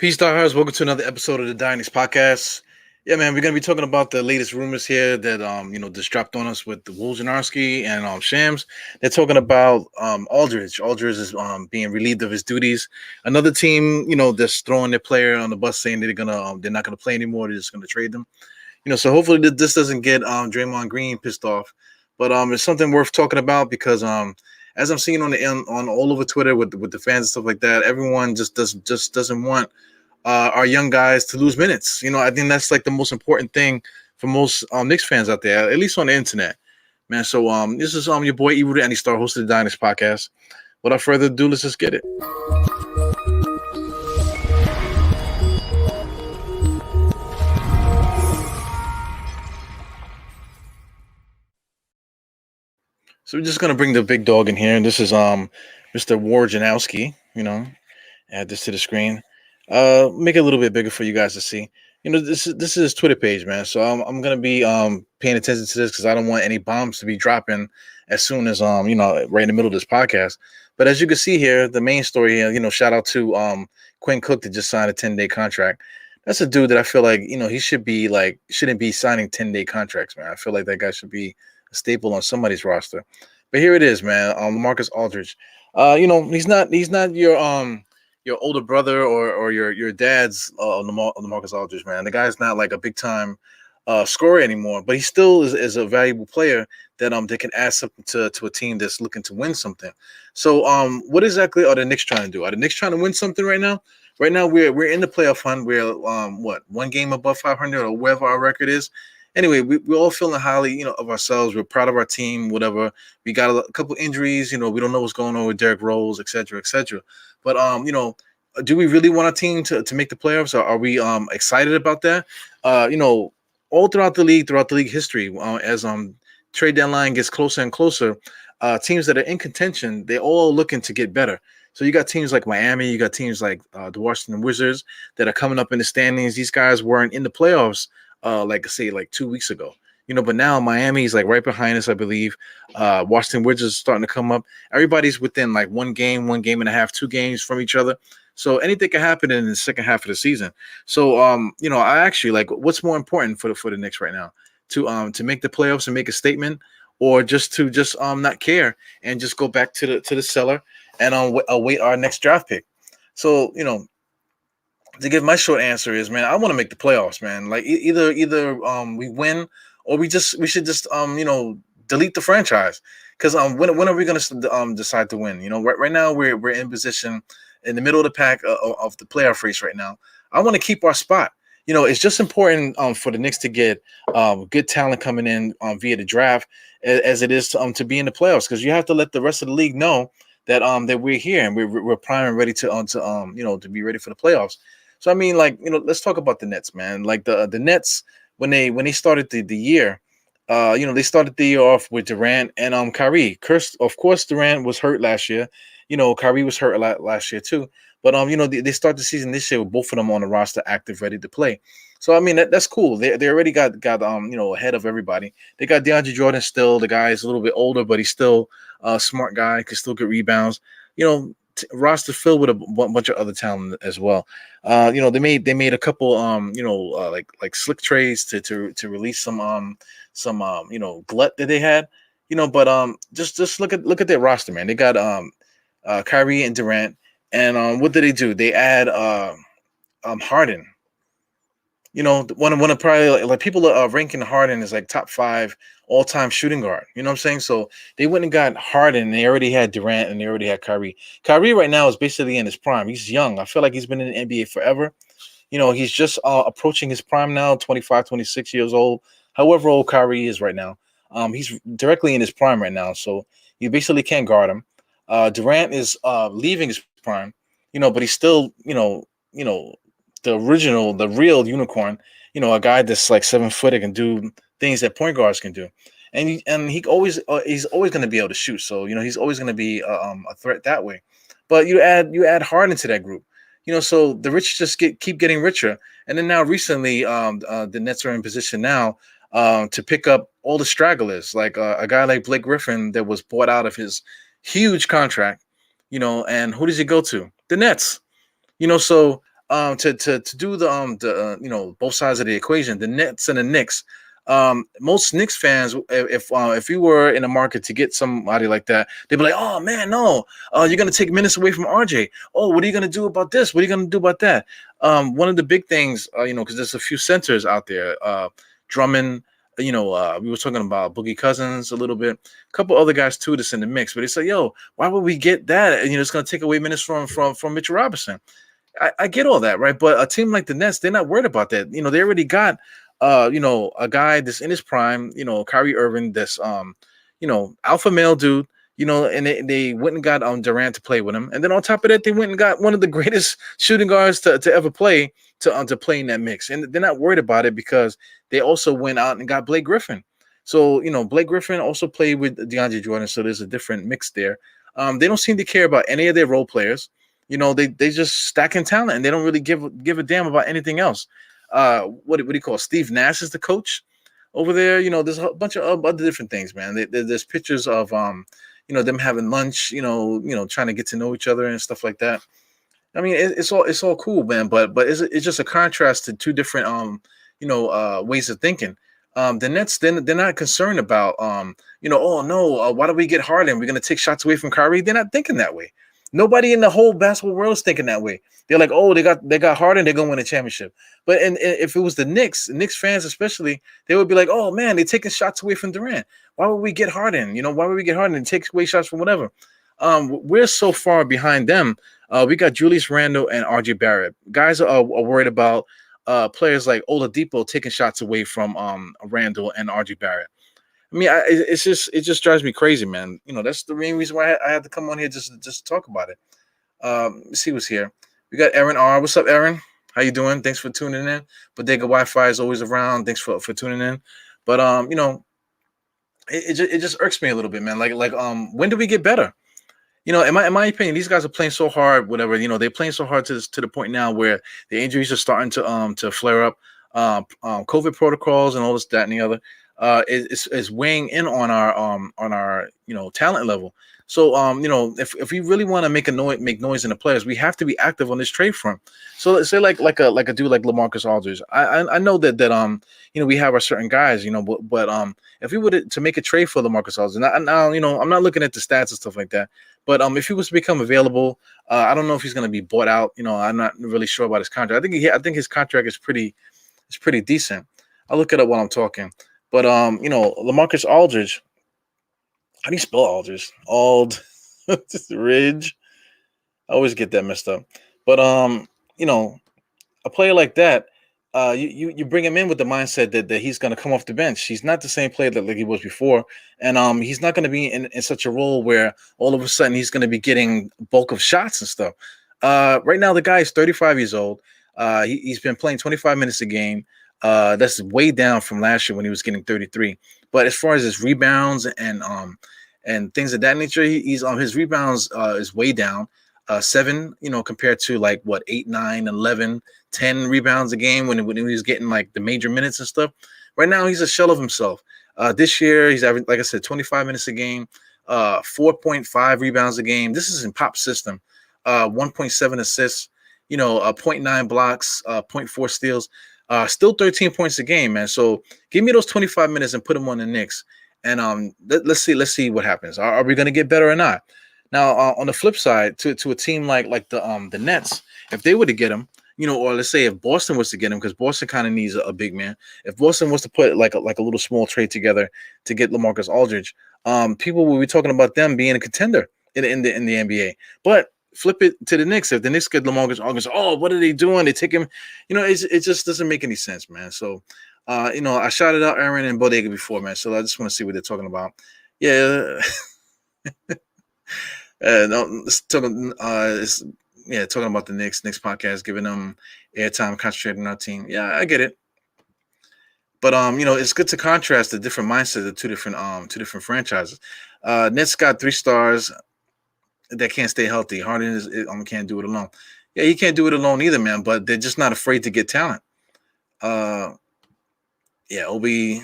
Peace, Diehards. Welcome to another episode of the Dynasty Podcast. Yeah, man, we're gonna be talking about the latest rumors here that just dropped on us with the Wojnarowski and Shams. They're talking about Aldridge. Aldridge is being relieved of his duties. Another team, that's throwing their player on the bus, saying they're not gonna play anymore. They're just gonna trade them. So hopefully this doesn't get Draymond Green pissed off. But it's something worth talking about because as I'm seeing on all over Twitter with the fans and stuff like that, everyone just doesn't want our young guys to lose minutes. I think that's like the most important thing for most Knicks fans out there, at least on the internet, man. So this is your boy Evil the Andy Star, host of the Dynasty Podcast. Without further ado, let's just get it. So we're just gonna bring the big dog in here, and this is Mr. Wojnarowski. Add this to the screen. Make it a little bit bigger for you guys to see. This is his Twitter page, man. So I'm gonna be paying attention to this because I don't want any bombs to be dropping as soon as right in the middle of this podcast. But as you can see here, the main story here, shout out to Quinn Cook that just signed a 10-day contract. That's a dude that I feel like he shouldn't be signing 10-day contracts, man. I feel like that guy should be a staple on somebody's roster. But here it is, man. Marcus Aldridge. He's not your older brother or your dad's Marcus Aldridge, man. The guy's not like a big time scorer anymore, but he still is a valuable player that can add something to a team that's looking to win something. So what exactly are the Knicks trying to do? Are the Knicks trying to win something right now? Right now we're in the playoff hunt. We're one game above 500 or whatever our record is. Anyway, we're all feeling highly, of ourselves. We're proud of our team, whatever. We got a couple injuries, we don't know what's going on with Derrick Rose, et cetera, et cetera. But do we really want our team to make the playoffs? Or are we excited about that? All throughout the league history, as trade deadline gets closer and closer, teams that are in contention, they're all looking to get better. So you got teams like Miami, you got teams like the Washington Wizards that are coming up in the standings. These guys weren't in the playoffs, like 2 weeks ago. But now Miami's like right behind us, I believe. Washington Wizards is starting to come up. Everybody's within like one game and a half, 2 games from each other. So anything can happen in the second half of the season. So I actually like what's more important for the Knicks right now to make the playoffs and make a statement, or just to not care and just go back to the cellar and await our next draft pick. So to give my short answer is, man, I want to make the playoffs, man. Like either we win or we should just delete the franchise, because when are we going to decide to win? Right now we're in position in the middle of the pack of the playoff race right now. I want to keep our spot. It's just important for the Knicks to get good talent coming in via the draft, as it is to be in the playoffs, because you have to let the rest of the league know that that we're here and we're prime and ready to be ready for the playoffs. So I mean, let's talk about the Nets, man. Like the Nets, when they started the year, they started the year off with Durant and Kyrie. Of course, Durant was hurt last year. Kyrie was hurt last year too. But they start the season this year with both of them on the roster, active, ready to play. So I mean that's cool. They already got ahead of everybody. They got DeAndre Jordan still. The guy is a little bit older, but he's still a smart guy. Can still get rebounds. Roster filled with a bunch of other talent as well. They made a couple like slick trades to release some glut that they had. But just look at their roster, man. They got Kyrie and Durant, and what did they do? They add Harden. One of probably like people are ranking Harden as like top 5 all-time shooting guard. You know what I'm saying? So they went and got Harden, and they already had Durant, and they already had Kyrie. Kyrie right now is basically in his prime. He's young. I feel like he's been in the NBA forever. He's just approaching his prime now, 25, 26 years old. However old Kyrie is right now, he's directly in his prime right now. So you basically can't guard him. Durant is leaving his prime, but he's still, the real unicorn, a guy that's like 7 foot and can do things that point guards can do. And he's always going to be able to shoot. So, he's always going to be a threat that way. But you add Harden to that group, so the rich just keep getting richer. And then now recently, the Nets are in position now to pick up all the stragglers, like a guy like Blake Griffin that was bought out of his huge contract, and who does he go to? The Nets. So to do the both sides of the equation, the Nets and the Knicks. Most Knicks fans, if you were in the market to get somebody like that, they'd be like, "Oh man, no, you're gonna take minutes away from RJ. Oh, what are you gonna do about this? What are you gonna do about that?" One of the big things, because there's a few centers out there, Drummond. We were talking about Boogie Cousins a little bit, a couple other guys too that's in the mix. But they say, "Yo, why would we get that? And it's gonna take away minutes from Mitchell Robinson." I get all that, right? But a team like the Nets, they're not worried about that. They already got a guy that's in his prime, Kyrie Irving, this alpha male dude, and they went and got Durant to play with him. And then on top of that, they went and got one of the greatest shooting guards to ever play to play in that mix. And they're not worried about it because they also went out and got Blake Griffin. So, Blake Griffin also played with DeAndre Jordan, so there's a different mix there. They don't seem to care about any of their role players. They just stacking talent and they don't really give a damn about anything else. What do you call it? Steve Nash is the coach over there. There's a bunch of other different things, man. There's pictures of them having lunch, trying to get to know each other and stuff like that. I mean, it's all cool, man. But it's just a contrast to two different ways of thinking. The Nets, they're not concerned about oh no, why do we get Harden? We're gonna take shots away from Kyrie. They're not thinking that way. Nobody in the whole basketball world is thinking that way. They're like, oh, they got Harden, they're gonna win a championship. But and if it was the Knicks fans especially, they would be like, oh man, they're taking shots away from Durant. Why would we get Harden? Why would we get Harden and take away shots from whatever? We're so far behind them. We got Julius Randle and RJ Barrett. Guys are worried about players like Oladipo taking shots away from Randle and RJ Barrett. I mean, it just drives me crazy, man. That's the main reason why I had to come on here just to talk about it. Let's see what's here. We got Aaron R. What's up, Aaron? How you doing? Thanks for tuning in. Bodega Wi-Fi is always around. Thanks for tuning in. But it just irks me a little bit, man. When do we get better? In my opinion, these guys are playing so hard, whatever, they're playing so hard to the point now where the injuries are starting to flare up. COVID protocols and all this, that, and the other is weighing in on our talent level. So if we really want to make noise in the players, we have to be active on this trade front. So let's say like a dude like LaMarcus Aldridge. I know that we have our certain guys, but if we were to make a trade for LaMarcus Aldridge, now I'm not looking at the stats and stuff like that. But if he was to become available, I don't know if he's going to be bought out. I'm not really sure about his contract. I think his contract is pretty decent. I'll look it up while I'm talking. But LaMarcus Aldridge. How do you spell Aldridge? Ridge. I always get that messed up. But a player like that, you bring him in with the mindset that he's going to come off the bench. He's not the same player like he was before, and he's not going to be in such a role where all of a sudden he's going to be getting bulk of shots and stuff. Right now, the guy is 35 years old. He's been playing 25 minutes a game. That's way down from last year when he was getting 33. But as far as his rebounds and things of that nature, he's his rebounds is way down. 7, compared to like what 8, 9, 11, 10 rebounds a game when he was getting like the major minutes and stuff. Right now, he's a shell of himself. This year, he's having, like I said, 25 minutes a game, 4.5 rebounds a game. This is in Pop system. 1.7 assists, 0.9 blocks, 0.4 steals. Still 13 points a game, man. So give me those 25 minutes and put him on the Knicks, and let's see what happens. Are we going to get better or not? Now, on the flip side, to a team like the Nets, if they were to get him, or let's say if Boston was to get him, because Boston kind of needs a big man. If Boston was to put like a little small trade together to get LaMarcus Aldridge, people will be talking about them being a contender in the NBA. But flip it to the Knicks. If the Knicks get LaMarcus Aldridge, oh, what are they doing? They take him. It just doesn't make any sense, man. So, I shouted out Aaron and Bodega before, man. So I just want to see what they're talking about. Yeah. No, talking about the Knicks podcast, giving them airtime, concentrating on our team. Yeah, I get it. But it's good to contrast the different mindsets of two different franchises. Nets got 3 stars that can't stay healthy. Harden can't do it alone. Yeah, he can't do it alone either, man. But they're just not afraid to get talent. Yeah, Obi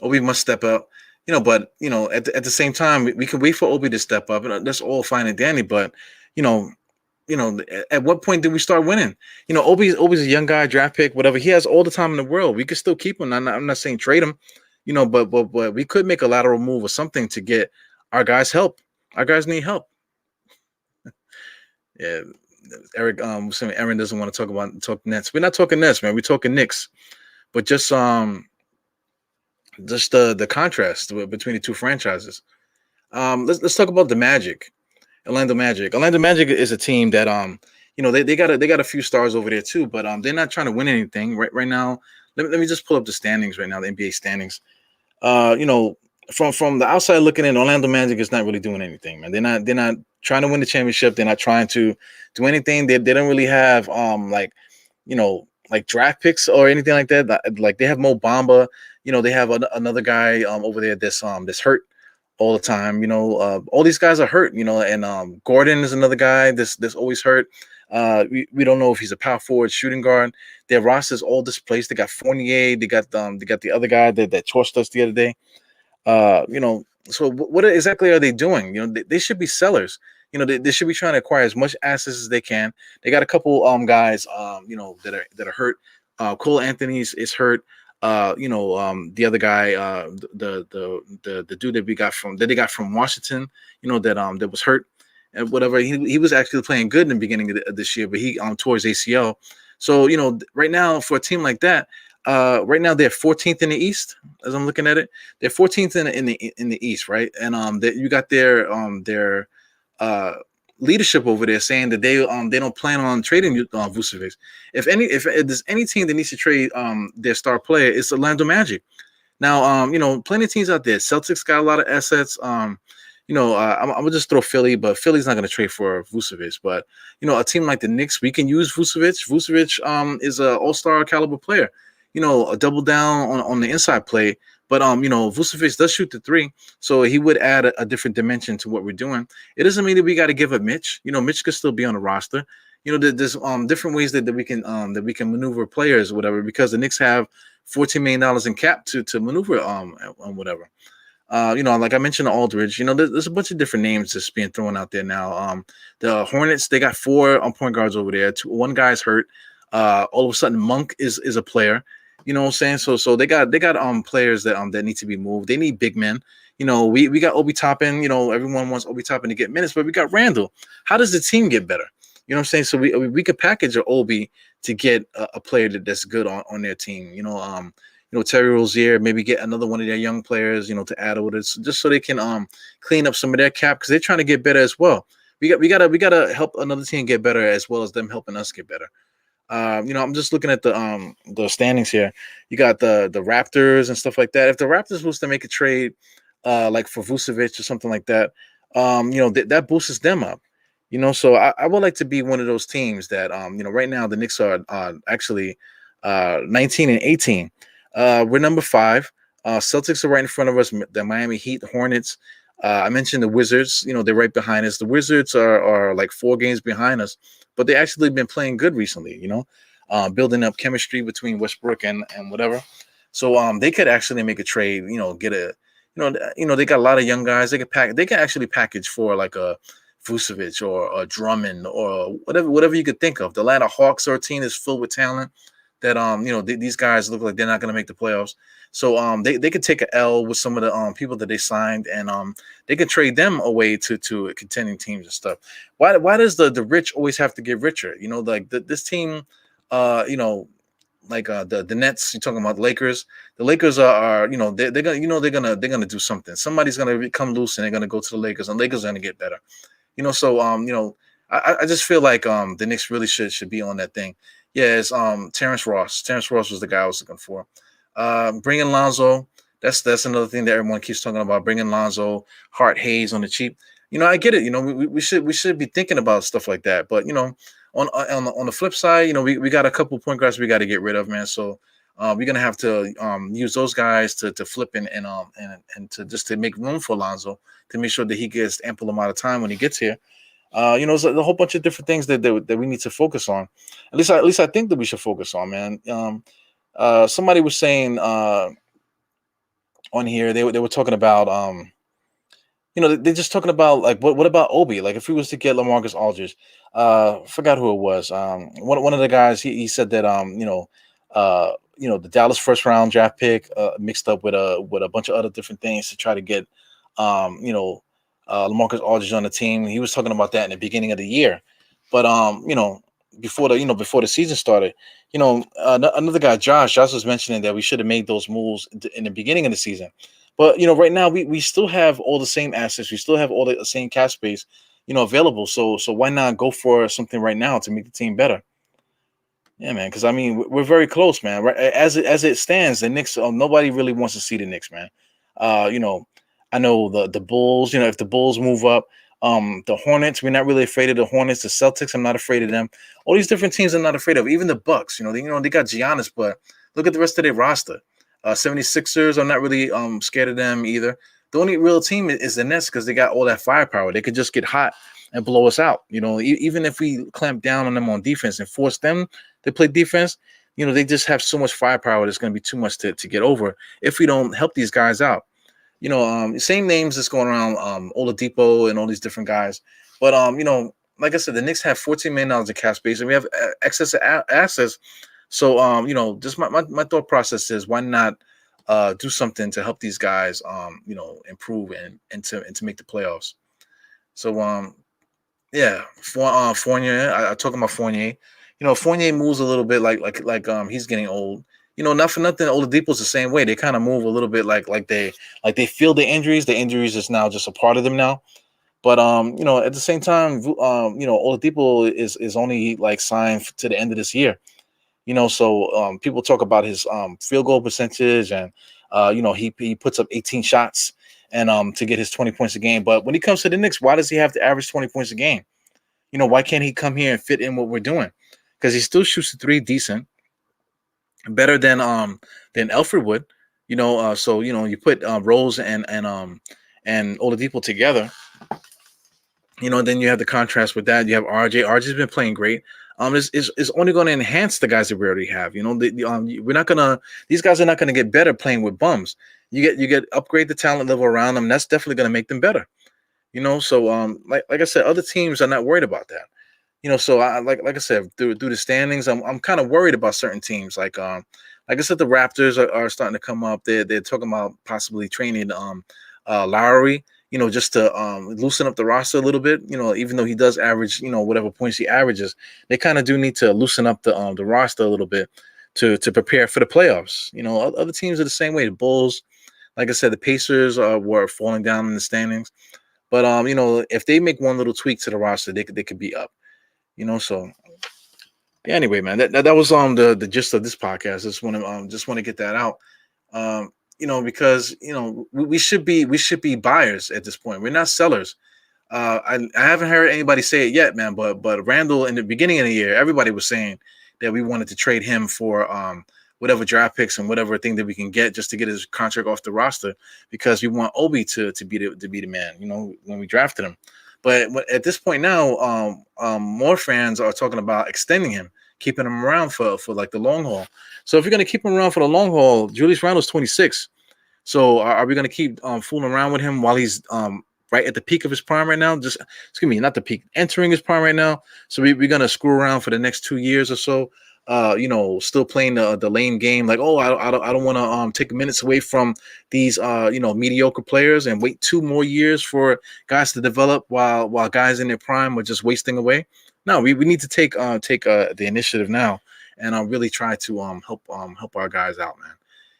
must step up. But at the same time, we can wait for Obi to step up, and that's all fine and dandy. But at what point did we start winning? Obi's a young guy, draft pick, whatever. He has all the time in the world. We could still keep him. I'm not saying trade him, but we could make a lateral move or something to get our guys help. Our guys need help. Yeah, Eric. Saying Aaron doesn't want to talk Nets. We're not talking Nets, man. We're talking Knicks. But just the contrast between the two franchises. Let's talk about the Magic. Orlando Magic. Orlando Magic is a team that they got a few stars over there too, but they're not trying to win anything right now. Let me just pull up the standings right now, the NBA standings. Uh, you know, from the outside looking in, Orlando Magic is not really doing anything, man. They're not trying to win the championship. They're not trying to do anything. They don't really have like draft picks or anything like that. Like they have Mo Bamba. They have another guy over there that's hurt all the time. All these guys are hurt. And Gordon is another guy that's always hurt. We don't know if he's a power forward, shooting guard. Their roster's all displaced. They got Fournier. They got the other guy that torched us the other day. So what exactly are they doing? They should be sellers. They should be trying to acquire as much assets as they can. They got a couple guys that are hurt. Cole Anthony's is hurt. The other guy, the dude that they got from Washington, that was hurt and whatever. He was actually playing good in the beginning of this year, but he tore his ACL. So right now for a team like that, right now they're 14th in the East. As I'm looking at it, they're 14th in the East, right? And you got their leadership over there saying that they don't plan on trading Vucevic. If there's any team that needs to trade their star player, it's Orlando Magic. Now, plenty of teams out there. Celtics got a lot of assets. I'm gonna just throw Philly, but Philly's not gonna trade for Vucevic. But a team like the Knicks, we can use Vucevic. Vucevic is an all-star caliber player. A double down on the inside play. But Vucevic does shoot the three, so he would add a different dimension to what we're doing. It doesn't mean that we got to give up Mitch. Mitch could still be on the roster. There's different ways that we can maneuver players or whatever, because the Knicks have $14 million in cap to maneuver on whatever. Like I mentioned, Aldridge. There's a bunch of different names that's being thrown out there now. The Hornets, they got four point guards over there. One guy's hurt. All of a sudden, Monk is a player. You know what I'm saying? So they got players that need to be moved. They need big men. We got Obi Toppin. Everyone wants Obi Toppin to get minutes, but we got Randall. How does the team get better? You know what I'm saying? So we could package an Obi to get a player that's good on their team. Terry Rozier, maybe get another one of their young players, to add over this, just so they can clean up some of their cap, because they're trying to get better as well. We gotta help another team get better as well as them helping us get better. I'm just looking at the standings here. You got the Raptors and stuff like that. If the Raptors was to make a trade, like for Vucevic or something like that, that boosts them up. So I would like to be one of those teams that, right now the Knicks are actually 19 and 18. We're number 5. Celtics are right in front of us. The Miami Heat, the Hornets. I mentioned the Wizards. They're right behind us. The Wizards are like 4 games behind us, but they actually been playing good recently. Building up chemistry between Westbrook and whatever. So they could actually make a trade. Get a they got a lot of young guys. They can actually package for like a Vucevic or a Drummond or whatever you could think of. The Atlanta Hawks are a team that's filled with talent that these guys look like they're not going to make the playoffs. So they could take an L with some of the people that they signed, and they could trade them away to contending teams and stuff. Why does the rich always have to get richer? Like this team, like the Nets. You're talking about the Lakers. The Lakers are they're gonna do something. Somebody's gonna come loose and they're gonna go to the Lakers, and Lakers are gonna get better. I just feel like the Knicks really should be on that thing. Yeah, it's Terrence Ross. Terrence Ross was the guy I was looking for. Bringing Lonzo, that's another thing that everyone keeps talking about. Bringing Lonzo, Hart, Hayes on the cheap. I get it. We should be thinking about stuff like that. But on the flip side, we got a couple point guards we got to get rid of, man. So we're gonna have to use those guys to flip and to make room for Lonzo, to make sure that he gets ample amount of time when he gets here. There's a whole bunch of different things that we need to focus on. At least I think that we should focus on, man. Somebody was saying on here, they were talking about they're just talking about like what about Obi? Like if we was to get LaMarcus Aldridge, forgot who it was. One of the guys he said that the Dallas first round draft pick mixed up with a bunch of other different things to try to get um you know LaMarcus Aldridge on the team. He was talking about that in the beginning of the year, but before the season started, another guy, Josh was mentioning that we should have made those moves in the beginning of the season. But right now we still have all the same assets. We still have all the same cap space, available. So why not go for something right now to make the team better? Yeah, man. Because I mean, we're very close, man. Right as it stands, the Knicks. Nobody really wants to see the Knicks, man. Uh, you know, I know the Bulls. If the Bulls move up, the Hornets. We're not really afraid of the Hornets. The Celtics. I'm not afraid of them. All these different teams, I'm not afraid of. Even the Bucks. They got Giannis, but look at the rest of their roster. 76ers. I'm not really scared of them either. The only real team is the Nets because they got all that firepower. They could just get hot and blow us out. Even if we clamp down on them on defense and force them they play defense. They just have so much firepower. There's going to be too much to get over if we don't help these guys out. Same names that's going around, Oladipo and all these different guys. But like I said, the Knicks have $14 million in cap space, and we have excess assets. So just my thought process is why not do something to help these guys, improve and to make the playoffs. So yeah, Fournier. I talk about Fournier. Fournier moves a little bit like he's getting old. Not for nothing. Oladipo's the same way. They kind of move a little bit like they feel the injuries. The injuries is now just a part of them now. But at the same time, Oladipo is only like signed to the end of this year. So people talk about his field goal percentage and he puts up 18 shots and to get his 20 points a game. But when he comes to the Knicks, why does he have to average 20 points a game? Why can't he come here and fit in what we're doing? Because he still shoots the three decent, better than Alfred would. So you put Rose and Oladipo together. Then you have the contrast with that. You have RJ. RJ's been playing great. Is only going to enhance the guys that we already have. We're not gonna. These guys are not going to get better playing with bums. You get upgrade the talent level around them. That's definitely going to make them better. So like I said, other teams are not worried about that. So like I said, through the standings, I'm kind of worried about certain teams. Like I said, the Raptors are starting to come up. They're talking about possibly training Lowry, just to loosen up the roster a little bit. Even though he does average, whatever points he averages, they kind of do need to loosen up the roster a little bit to prepare for the playoffs. Other teams are the same way. The Bulls, like I said, the Pacers were falling down in the standings. But if they make one little tweak to the roster, they could be up. So yeah, anyway, man, that was the gist of this podcast. Just want to get that out. Because we should be buyers at this point. We're not sellers. I haven't heard anybody say it yet, man. But Randall in the beginning of the year, everybody was saying that we wanted to trade him for whatever draft picks and whatever thing that we can get just to get his contract off the roster because we want Obi to be the man. When we drafted him. But at this point now, more fans are talking about extending him, keeping him around for like the long haul. So if you're going to keep him around for the long haul, Julius Randle's 26. So are we going to keep fooling around with him while he's right at the peak of his prime right now? Just excuse me, not the peak, entering his prime right now. So we're going to screw around for the next 2 years or so. Still playing the lane game. Like, oh, I don't want to take minutes away from these mediocre players and wait 2 more years for guys to develop while guys in their prime are just wasting away. No, we need to take the initiative now and really try to help our guys out, man.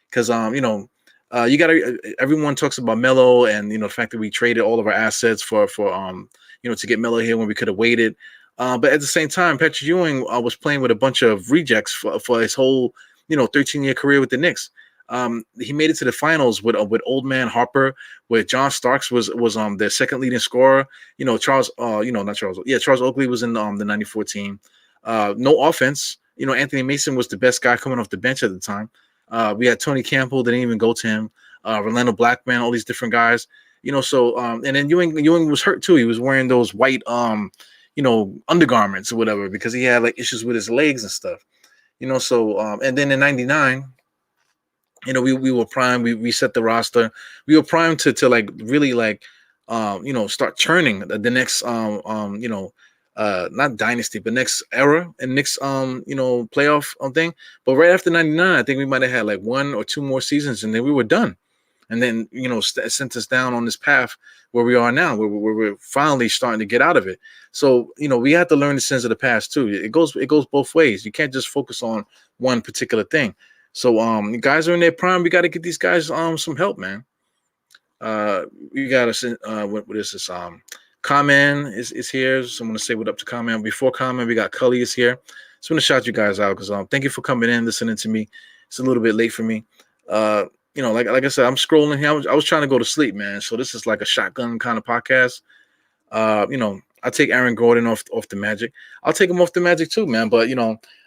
Because you gotta. Everyone talks about Melo and the fact that we traded all of our assets for to get Melo here when we could have waited. But at the same time, Patrick Ewing was playing with a bunch of rejects for his whole 13-year career with the Knicks. He made it to the finals with Old Man Harper, where John Starks was their second leading scorer. Charles not Charles, yeah, Charles Oakley was in the 94 team. No offense. Anthony Mason was the best guy coming off the bench at the time. We had Tony Campbell, didn't even go to him. Rolando Blackman, all these different guys. So and then Ewing was hurt too. He was wearing those white undergarments or whatever because he had like issues with his legs and stuff. So and then in '99. We were primed. We set the roster. We were primed to like really like start churning the next not dynasty, but next era and next playoff thing. But right after '99, I think we might have had like one or two more seasons, and then we were done. And then sent us down on this path where we are now, where we're finally starting to get out of it. So we have to learn the sins of the past too. It goes both ways. You can't just focus on one particular thing. So guys are in their prime. We got to get these guys some help, man. We got us. What is this? Carmen is here. Someone to say what up to Carmen. Before Carmen, we got Cully is here. Just want to shout you guys out because thank you for coming in, listening to me. It's a little bit late for me. Like I said, I'm scrolling here. I was trying to go to sleep, man. So this is like a shotgun kind of podcast. I take Aaron Gordon off the Magic. I'll take him off the Magic too, man. But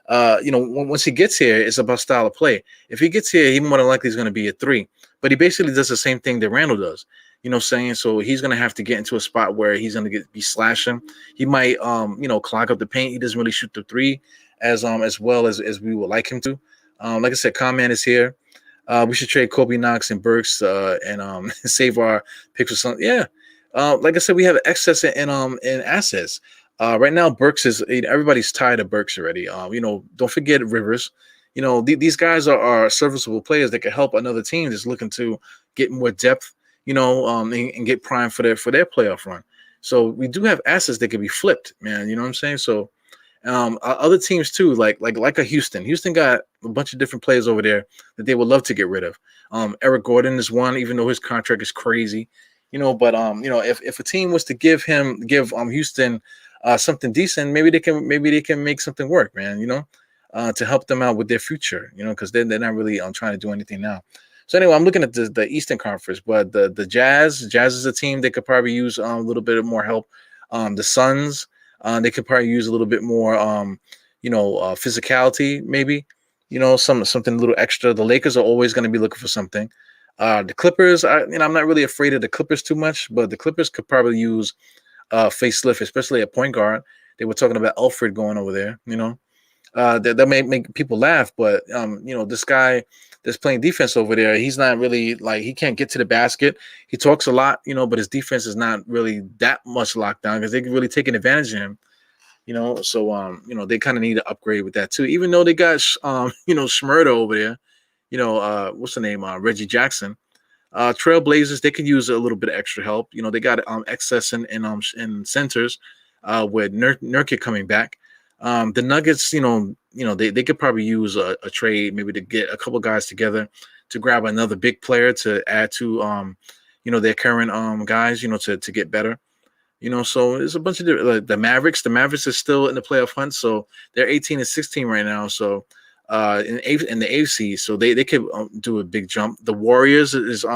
once he gets here, it's about style of play. If he gets here, he more than likely is going to be a three. But he basically does the same thing that Randall does. You know what I'm saying? So he's going to have to get into a spot where he's going to be slashing. He might clog up the paint. He doesn't really shoot the three as well as we would like him to. Like I said, Comment is here. We should trade Kobe Knox and Burks and save our picks for something. Yeah. Like I said, we have excess in assets. Right now, Burks is everybody's tired of Burks already. Don't forget Rivers. These guys are serviceable players that can help another team that's looking to get more depth. And get primed for their playoff run. So we do have assets that can be flipped, man. You know what I'm saying? So other teams too, like a Houston. Houston got a bunch of different players over there that they would love to get rid of. Eric Gordon is one, even though his contract is crazy. But if a team was to give Houston something decent, maybe they can make something work, man. To help them out with their future. Because they're not really trying to do anything now. So anyway, I'm looking at the Eastern Conference, but the Jazz is a team that could probably use a little bit more help. The Suns, they could probably use a little bit more, physicality, maybe. Something a little extra. The Lakers are always going to be looking for something. The Clippers, I'm not really afraid of the Clippers too much, but the Clippers could probably use facelift, especially at point guard. They were talking about Alfred going over there. That may make people laugh, but this guy that's playing defense over there, he's not really he can't get to the basket. He talks a lot, but his defense is not really that much locked down because they can really taking advantage of him. So they kind of need to upgrade with that too. Even though they got Schmurda over there, what's the name? Reggie Jackson. Trailblazers, they could use a little bit of extra help. They got excess in centers with Nurkic coming back. The Nuggets, they could probably use a trade, maybe to get a couple guys together to grab another big player to add to their current guys, to get better. So there's a bunch of different, the Mavericks. The Mavericks are still in the playoff hunt, so they're 18-16 right now. So in the AFC, so they could do a big jump. The Warriors is they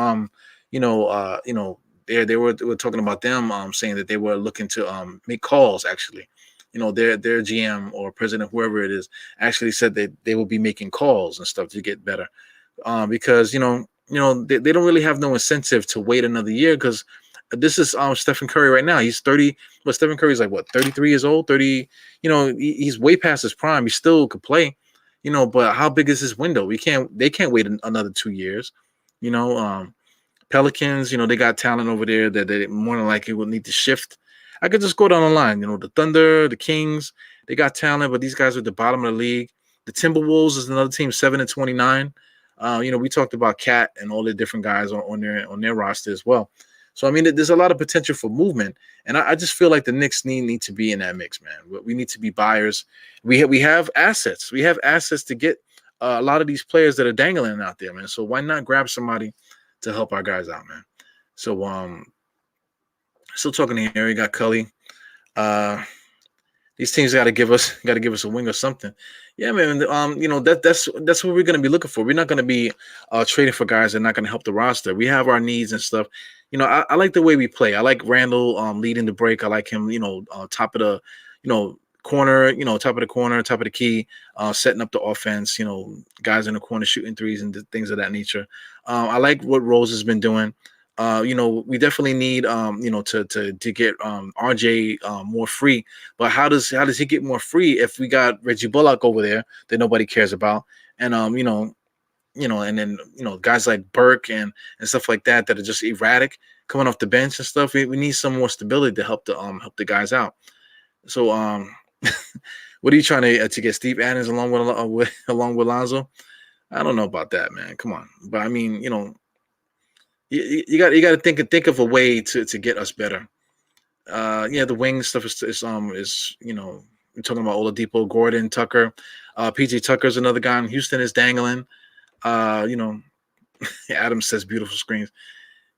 were talking about them saying that they were looking to make calls actually. Their GM or president, whoever it is, actually said that they will be making calls and stuff to get better, because they don't really have no incentive to wait another year because this is Stephen Curry right now. He's 30. But Stephen Curry's like what 33 years old. 30. He's way past his prime. He still could play. But how big is his window? They can't wait another 2 years. Pelicans. They got talent over there that they more than likely will need to shift. I could just go down the line. The Thunder, the Kings, they got talent, but these guys are at the bottom of the league. The Timberwolves is another team, 7-29. We talked about Cat and all the different guys on their roster as well. So there's a lot of potential for movement, and I just feel like the Knicks need to be in that mix, man. We need to be buyers. We have assets. We have assets to get a lot of these players that are dangling out there, man. So why not grab somebody to help our guys out, man? So still talking here. We got Cully. These teams got to give us a wing or something. Yeah, man. That's what we're gonna be looking for. We're not gonna be trading for guys that are not gonna help the roster. We have our needs and stuff. I like the way we play. I like Randall leading the break. I like him. Top of the corner. Top of the corner, top of the key, setting up the offense. Guys in the corner shooting threes and things of that nature. I like what Rose has been doing. We definitely need to get RJ more free. But how does he get more free if we got Reggie Bullock over there that nobody cares about, and and then guys like Burke and stuff like that are just erratic. coming off the bench and stuff. We need some more stability to help the guys out. So what are you trying to get Steve Adams along with Lonzo? I don't know about that, man. Come on, but I mean, you got to think of a way to get us better. Yeah, the wing stuff is we're talking about Oladipo, Gordon, Tucker, PJ Tucker's another guy in Houston is dangling. Uh, you know, Adams says beautiful screens.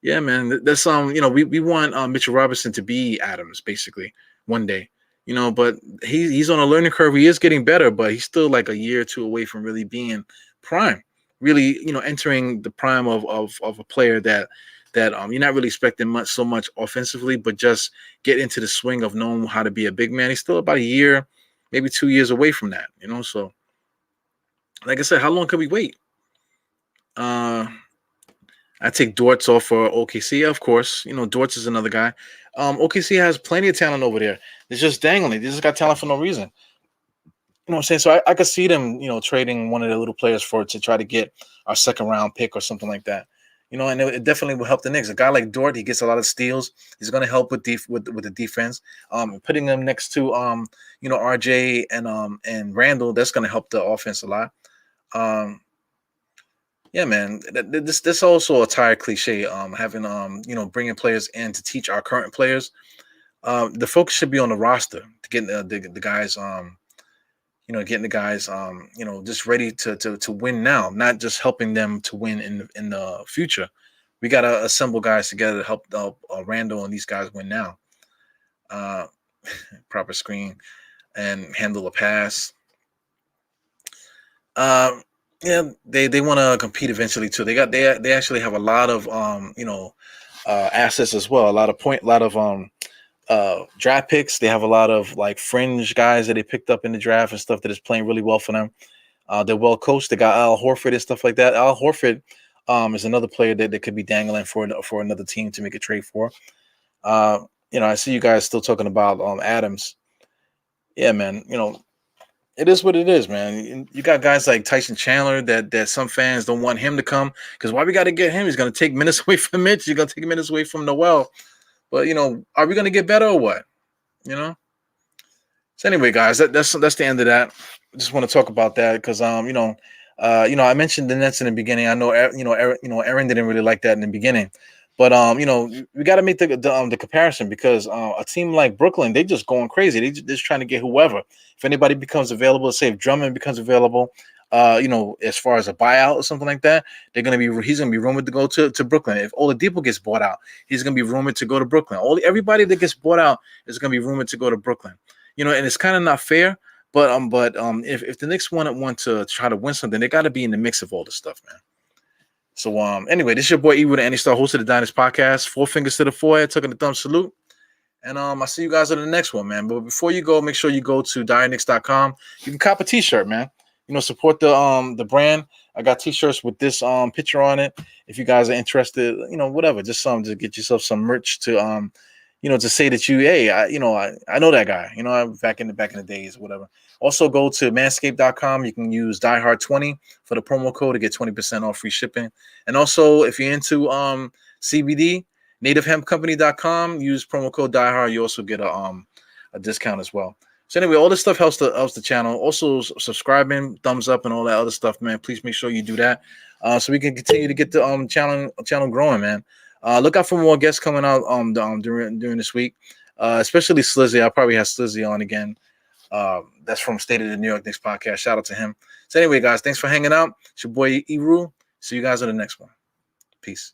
Yeah, man, that's we want Mitchell Robinson to be Adams basically one day. But he's on a learning curve. He is getting better, but he's still like a year or two away from really being prime. Really, entering the prime of a player that you're not really expecting so much offensively, but just get into the swing of knowing how to be a big man. He's still about a year, maybe 2 years away from that. So like I said, how long can we wait? I take Dortz off for OKC, of course. Dortz is another guy. OKC has plenty of talent over there. It's just dangling. They just got talent for no reason. You know what I'm saying? So I could see them, trading one of their little players to try to get our second round pick or something like that. And it definitely will help the Knicks. A guy like Dort, he gets a lot of steals. He's going to help with the defense. Putting them next to RJ and Randall, that's going to help the offense a lot. Yeah, man. This also a tired cliche. Having bringing players in to teach our current players. The focus should be on the roster to get the guys. Getting the guys. Just ready to win now, not just helping them to win in the future. We got to assemble guys together to help Randall and these guys win now. Proper screen and handle a pass. Yeah, they want to compete eventually too. They actually have a lot of assets as well. A lot of draft picks. They have a lot of like fringe guys that they picked up in the draft and stuff that is playing really well for them. They're well coached. They got Al Horford and stuff like that. Al Horford is another player that could be dangling for another team to make a trade for. I see you guys still talking about Adams. Yeah, man. It is what it is, man. You got guys like Tyson Chandler that some fans don't want him to come because why we got to get him? He's going to take minutes away from Mitch. He's going to take minutes away from Noel. But are we going to get better or what? So anyway, guys, that's the end of that. I just want to talk about that because I mentioned the Nets in the beginning. I know Aaron didn't really like that in the beginning, but we got to make the comparison because a team like Brooklyn, they just going crazy. They just trying to get whoever. If anybody becomes available, say if Drummond becomes available, as far as a buyout or something like that, he's gonna be rumored to go to Brooklyn. If Oladipo gets bought out, he's gonna be rumored to go to Brooklyn. Everybody that gets bought out is gonna be rumored to go to Brooklyn. And it's kind of not fair. But if the Knicks want to try to win something, they got to be in the mix of all this stuff, man. So anyway, this is your boy Ewo, the Andy Star, host of the Diners Podcast. 4 fingers to the forehead, taking the thumb salute. And I'll see you guys on the next one, man. But before you go, make sure you go to DireKnicks.com. You can cop a t-shirt, man. Support the brand. I got t-shirts with this picture on it. If you guys are interested, whatever, just to get yourself some merch to to say that I know that guy, back in the days, whatever. Also go to manscaped.com. You can use diehard20 for the promo code to get 20% off free shipping. And also if you're into CBD, nativehempcompany.com, use promo code diehard. You also get a discount as well. So anyway, all this stuff helps the channel. Also subscribing, thumbs up, and all that other stuff, man. Please make sure you do that so we can continue to get the channel growing, man. Look out for more guests coming out during this week, especially Slizzy. I'll probably have Slizzy on again. That's from State of the New York Knicks podcast. Shout out to him. So anyway, guys, thanks for hanging out. It's your boy Ewo. See you guys on the next one. Peace.